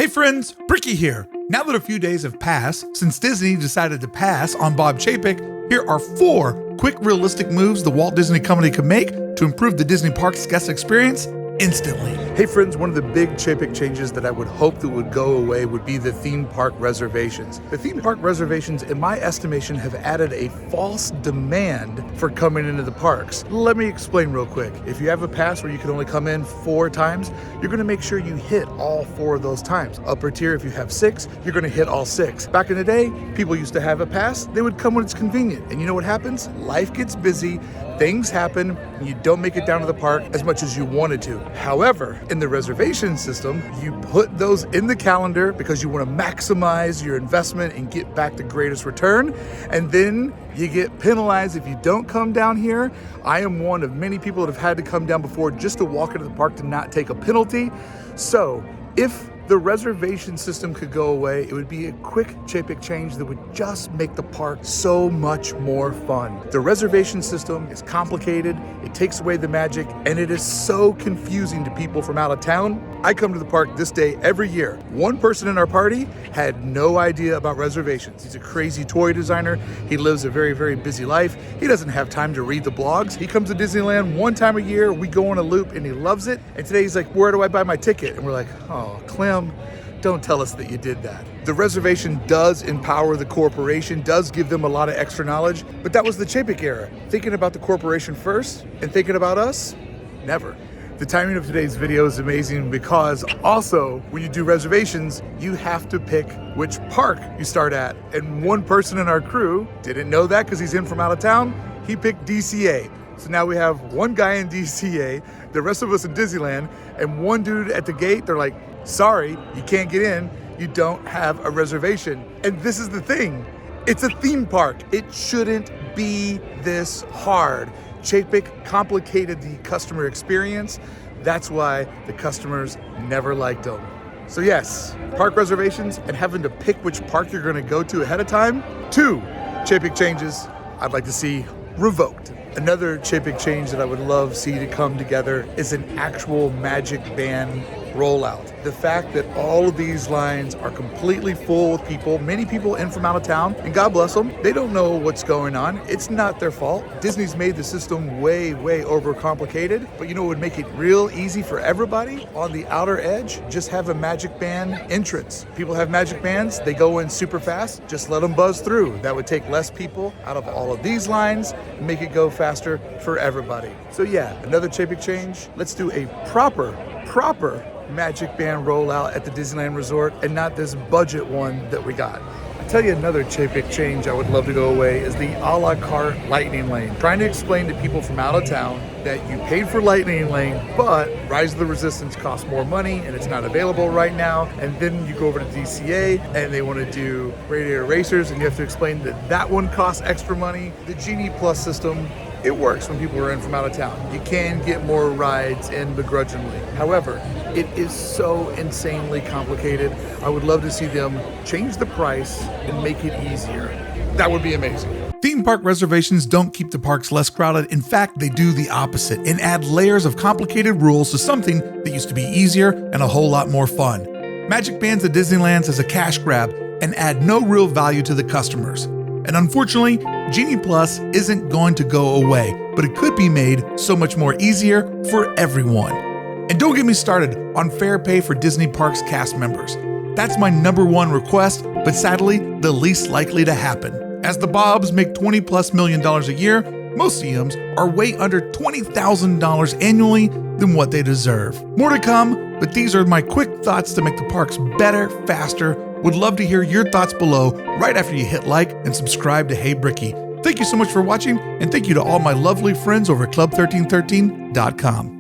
friends, Brickey here. Now that a few days have passed since Disney decided to pass on Bob Chapek, here are 4 quick realistic moves the Walt Disney Company could make to improve the Disney Parks guest experience instantly. Hey friends, one of the big Chapek changes that I would hope that would go away would be the theme park reservations. The theme park reservations, in my estimation, have added a false demand for coming into the parks. Let me explain real quick. If you have a pass where you can only come in 4 times, you're going to make sure you hit all 4 of those times. Upper tier, if you have 6, you're going to hit all 6. Back in the day, people used to have a pass. They would come when it's convenient. And you know what happens? Life gets busy, things happen, and you don't make it down to the park as much as you wanted to. However, in the reservation system, you put those in the calendar because you want to maximize your investment and get back the greatest return. And then you get penalized if you don't come down here. I am one of many people that have had to come down before just to walk into the park to not take a penalty. So if the reservation system could go away, it would be a quick Chapek change that would just make the park so much more fun. The reservation system is complicated, it takes away the magic, and it is so confusing to people from out of town. I come to the park this day every year. One person in our party had no idea about reservations. He's a crazy toy designer. He lives a very, very busy life. He doesn't have time to read the blogs. He comes to Disneyland 1 time a year. We go on a loop and he loves it. And today he's like, where do I buy my ticket? And we're like, oh, Clem, don't tell us that you did that. The reservation does empower the corporation, does give them a lot of extra knowledge, but that was the Chapek era. Thinking about the corporation first and thinking about us, never. The timing of today's video is amazing because also when you do reservations, you have to pick which park you start at. And one person in our crew didn't know that because he's in from out of town. He picked DCA. So now we have one guy in DCA, the rest of us in Disneyland, and one dude at the gate. They're like, sorry, you can't get in. You don't have a reservation. And this is the thing. It's a theme park. It shouldn't be this hard. Chapek complicated the customer experience. That's why the customers never liked them. So yes, park reservations and having to pick which park you're gonna go to ahead of time. 2 Chapek changes I'd like to see revoked. Another Chapek change that I would love to see to come together is an actual Magic Band rollout. The fact that all of these lines are completely full with people, many people in from out of town, and God bless them, they don't know what's going on. It's not their fault. Disney's made the system way, way overcomplicated, but you know what would make it real easy for everybody? On the outer edge, just have a Magic Band entrance. People have Magic Bands, they go in super fast, just let them buzz through. That would take less people out of all of these lines and make it go faster for everybody. So yeah, another Chapek change. Let's do a proper Magic Band rollout at the Disneyland Resort and not this budget one that we got. I'll tell you another Chapek change I would love to go away is the a la carte lightning lane. Trying to explain to people from out of town that you paid for lightning lane, but Rise of the Resistance costs more money and it's not available right now. And then you go over to DCA and they want to do Radiator Racers and you have to explain that that one costs extra money. The Genie Plus system, it works when people are in from out of town. You can get more rides in begrudgingly. However, it is so insanely complicated. I would love to see them change the price and make it easier. That would be amazing. Theme park reservations don't keep the parks less crowded. In fact, they do the opposite and add layers of complicated rules to something that used to be easier and a whole lot more fun. Magic Bands at Disneyland's is a cash grab and add no real value to the customers. And unfortunately, Genie Plus isn't going to go away, but it could be made so much more easier for everyone. And don't get me started on fair pay for Disney Parks cast members. That's my #1 request, but sadly, the least likely to happen. As the Bobs make $20+ million a year, most CMs are way under $20,000 annually than what they deserve. More to come, but these are my quick thoughts to make the parks better, faster. Would love to hear your thoughts below right after you hit like and subscribe to Hey Brickey. Thank you so much for watching, and thank you to all my lovely friends over at club1313.com.